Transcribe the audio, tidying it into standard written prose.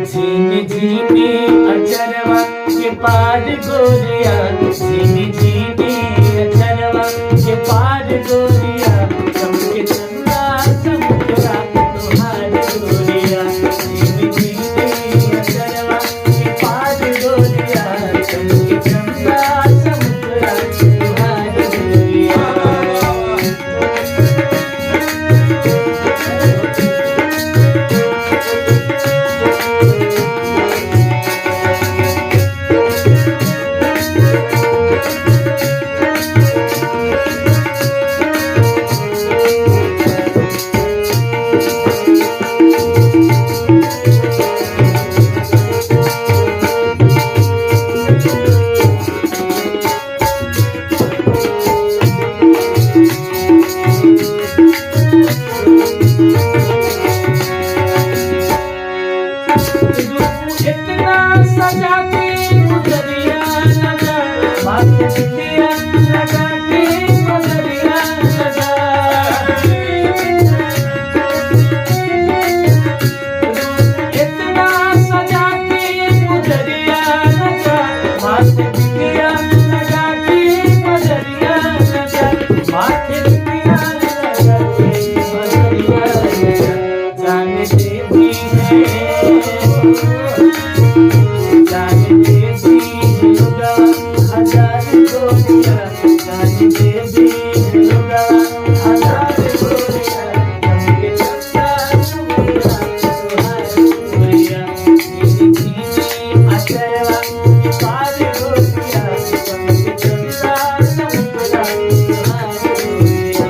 झीनी झीनी अचरवा के पार गोरिया, झीनी झीनी अचरवा के पार गोरिया, चमके चंदा चमकरा तुहार गोरिया। झीनी झीनी अचरवा के पार गोरिया, चमके चंदा चमकरा तुहार गोरिया। इतना सजा के गुजरिया लगा, बात बिटिया लगा के गुजरिया लगा। इतना सजा के गुजरिया लगा, बात बिटिया लगा के गुजरिया लगा, बात बिटिया लगा के गुजरिया लगा। जानते भी है जानते भी होगा हजार गोरिया, जानते भी होगा हजार गोरिया, चमके चंदा चमकरा तुहार गोरिया। झीनी झीनी अचरवा के पार गोरिया, चमके चंदा चमकरा तुहार गोरिया।